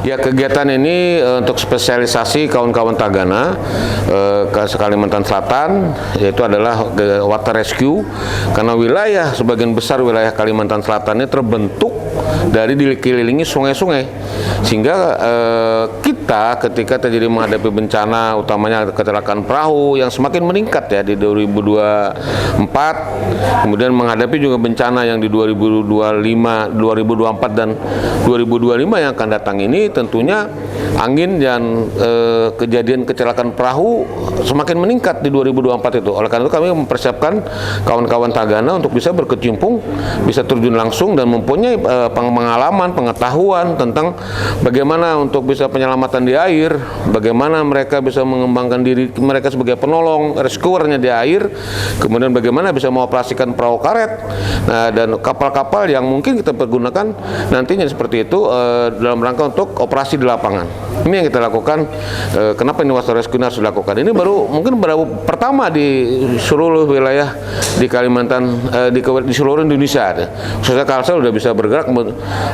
Ya, kegiatan ini untuk spesialisasi kawan-kawan Tagana ke Kalimantan Selatan, yaitu adalah water rescue, karena wilayah sebagian besar wilayah Kalimantan Selatan ini terbentuk dari dikelilingi sungai-sungai, sehingga kita ketika terjadi menghadapi bencana, utamanya kecelakaan perahu yang semakin meningkat ya di 2024, kemudian menghadapi juga bencana yang di 2025, 2024 dan 2025 yang akan datang ini, tentunya angin dan kejadian kecelakaan perahu semakin meningkat di 2024 itu. Oleh karena itu kami mempersiapkan kawan-kawan Tagana untuk bisa berkecimpung, bisa terjun langsung dan mempunyai pengalaman, pengetahuan tentang bagaimana untuk bisa penyelamatan di air, bagaimana mereka bisa mengembangkan diri mereka sebagai penolong, rescuernya di air, kemudian bagaimana bisa mengoperasikan perahu karet, nah, dan kapal-kapal yang mungkin kita pergunakan nantinya seperti itu dalam rangka untuk operasi di lapangan. Ini yang kita lakukan. Kenapa ini water rescue harus dilakukan? Ini mungkin baru pertama di seluruh wilayah di Kalimantan, di seluruh Indonesia. Khususnya Kalsel sudah bisa bergerak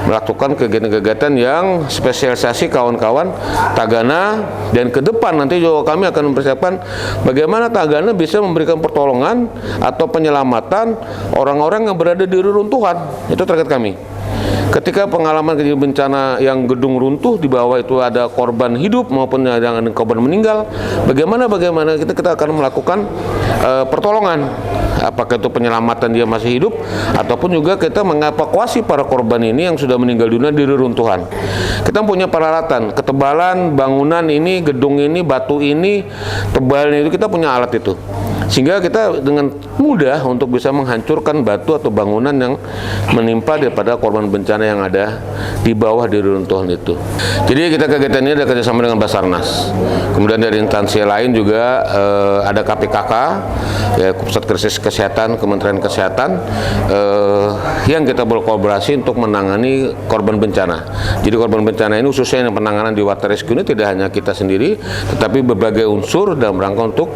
melakukan kegiatan-kegiatan yang spesialisasi kawan-kawan Tagana, dan ke depan nanti juga kami akan mempersiapkan bagaimana Tagana bisa memberikan pertolongan atau penyelamatan orang-orang yang berada di reruntuhan. Itu target kami. Ketika pengalaman kejadian bencana yang gedung runtuh, di bawah itu ada korban hidup maupun ada korban meninggal, bagaimana kita akan melakukan pertolongan, apakah itu penyelamatan dia masih hidup ataupun juga kita mengevakuasi para korban ini yang sudah meninggal dunia di reruntuhan. Kita punya peralatan, ketebalan bangunan ini, gedung ini, batu ini, tebalnya itu kita punya alat itu. Sehingga kita dengan mudah untuk bisa menghancurkan batu atau bangunan yang menimpa daripada korban bencana yang ada di bawah di reruntuhan itu. Jadi kita kegiatan ini ada kerjasama dengan Basarnas. Kemudian dari instansi lain juga ada KPKK, ya, Pusat Krisis Kesehatan, Kementerian Kesehatan, yang kita berkolaborasi untuk menangani korban bencana. Jadi korban bencana ini khususnya yang penanganan di water rescue ini tidak hanya kita sendiri, tetapi berbagai unsur dalam rangka untuk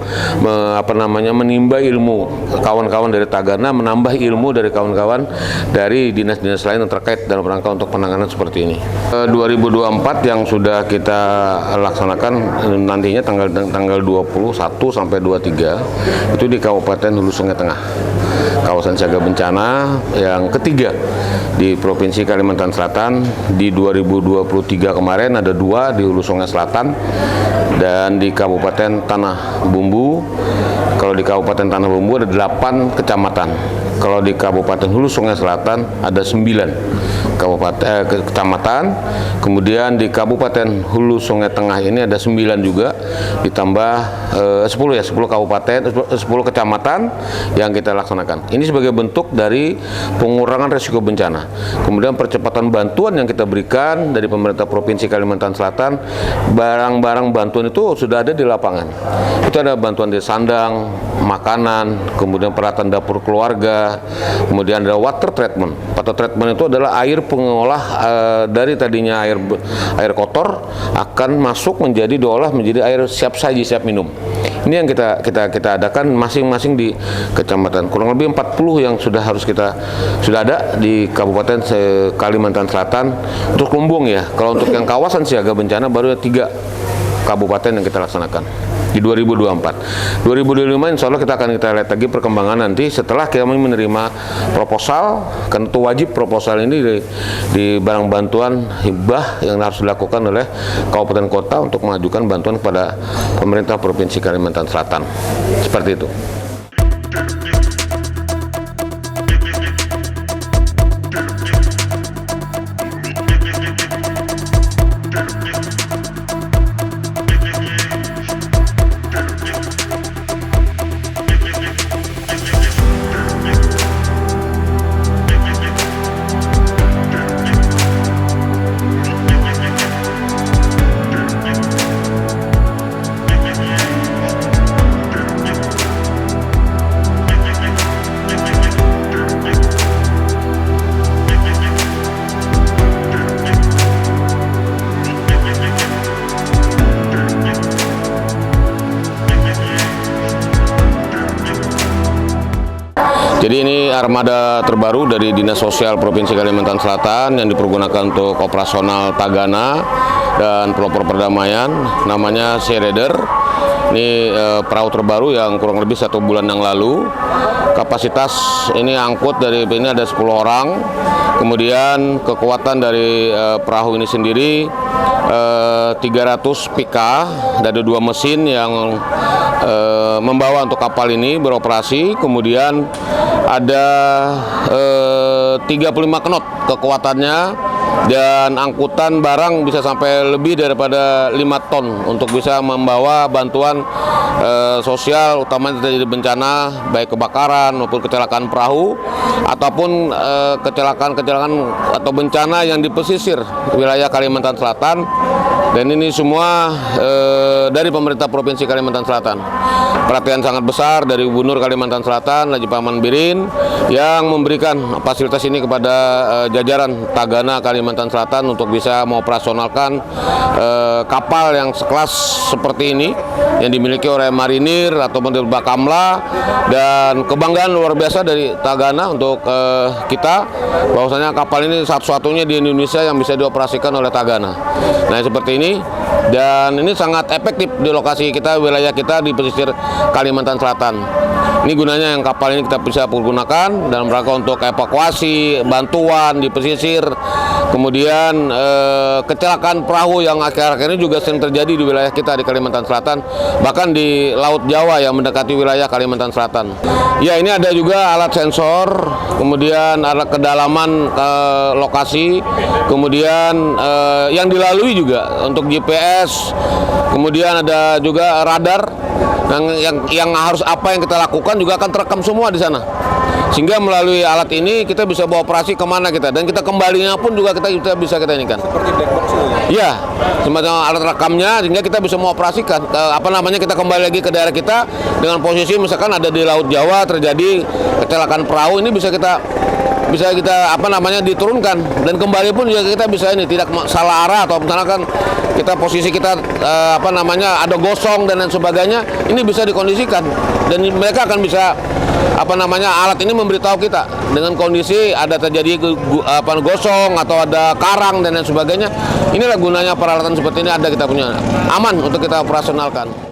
menimba ilmu kawan-kawan dari Tagana, menambah ilmu dari kawan-kawan dari dinas-dinas lain yang terkait dalam rangka untuk penanganan seperti ini. 2024 yang sudah kita laksanakan nantinya tanggal 21 sampai 23 itu di Kabupaten Hulu Sungai Tengah, kawasan siaga bencana yang ketiga di Provinsi Kalimantan Selatan. Di 2023 kemarin ada 2 di Hulu Sungai Selatan dan di Kabupaten Tanah Bumbu. Kalau di Kabupaten Tanah Bumbu ada 8 kecamatan. Kalau di Kabupaten Hulu Sungai Selatan ada 9 kecamatan. Kemudian di Kabupaten Hulu Sungai Tengah ini ada 9 juga, ditambah 10 kabupaten, 10 kecamatan yang kita laksanakan. Ini sebagai bentuk dari pengurangan risiko bencana. Kemudian percepatan bantuan yang kita berikan dari pemerintah Provinsi Kalimantan Selatan, barang-barang bantuan itu sudah ada di lapangan. Itu ada bantuan di sandang, makanan, kemudian peralatan dapur keluarga, kemudian ada water treatment, water treatment itu adalah air pengolah dari tadinya air kotor akan masuk menjadi diolah menjadi air siap saji, siap minum. Ini yang kita adakan masing-masing di kecamatan. Kurang lebih 40 yang sudah ada di Kabupaten Kalimantan Selatan untuk lumbung ya. Kalau untuk yang kawasan siaga bencana baru 3 kabupaten yang kita laksanakan di 2024. 2025 insya Allah kita lihat lagi perkembangan nanti setelah kami menerima proposal, kan itu wajib proposal ini di barang bantuan hibah yang harus dilakukan oleh kabupaten kota untuk mengajukan bantuan kepada pemerintah Provinsi Kalimantan Selatan. Seperti itu. Jadi ini armada terbaru dari Dinas Sosial Provinsi Kalimantan Selatan yang dipergunakan untuk operasional Tagana dan pelopor perdamaian, namanya Sea Raider. Ini perahu terbaru yang kurang lebih 1 bulan yang lalu. Kapasitas ini angkut dari ini ada 10 orang. Kemudian kekuatan dari perahu ini sendiri 300 PK, ada 2 mesin yang membawa untuk kapal ini beroperasi. Kemudian ada 35 knot kekuatannya dan angkutan barang bisa sampai lebih daripada 5 ton untuk bisa membawa bantuan sosial, utamanya terjadi bencana baik kebakaran maupun kecelakaan perahu ataupun kecelakaan atau bencana yang di pesisir wilayah Kalimantan Selatan. Dan ini semua dari pemerintah Provinsi Kalimantan Selatan. Perhatian sangat besar dari Gubernur Kalimantan Selatan, Lajip Aman Birin, yang memberikan fasilitas ini kepada jajaran Tagana Kalimantan Selatan untuk bisa mengoperasionalkan kapal yang sekelas seperti ini yang dimiliki oleh marinir ataupun dari Bakamla, dan kebanggaan luar biasa dari Tagana untuk kita bahwasanya kapal ini satu-satunya di Indonesia yang bisa dioperasikan oleh Tagana. Nah, seperti ini, dan ini sangat efektif di lokasi kita, wilayah kita di pesisir Kalimantan Selatan. Ini gunanya yang kapal ini kita bisa gunakan dalam rangka untuk evakuasi, bantuan di pesisir, kemudian kecelakaan perahu yang akhir-akhir ini juga sering terjadi di wilayah kita di Kalimantan Selatan, bahkan di Laut Jawa yang mendekati wilayah Kalimantan Selatan. Ya, ini ada juga alat sensor, kemudian alat kedalaman lokasi, kemudian yang dilalui juga untuk GPS, kemudian ada juga radar yang harus apa yang kita lakukan juga akan terekam semua di sana, sehingga melalui alat ini kita bisa bawa operasi kemana kita, dan kita kembalinya pun juga kita bisa ini kan. Seperti black box ya, semacam alat rekamnya, sehingga kita bisa mengoperasikan kita kembali lagi ke daerah kita dengan posisi misalkan ada di Laut Jawa terjadi kecelakaan perahu, ini bisa kita diturunkan, dan kembali pun juga kita bisa ini tidak salah arah, atau misalkan posisi kita ada gosong dan lain sebagainya, ini bisa dikondisikan, dan mereka akan bisa alat ini memberitahu kita dengan kondisi ada terjadi gosong atau ada karang dan lain sebagainya. Inilah gunanya peralatan seperti ini, ada kita punya aman untuk kita operasionalkan.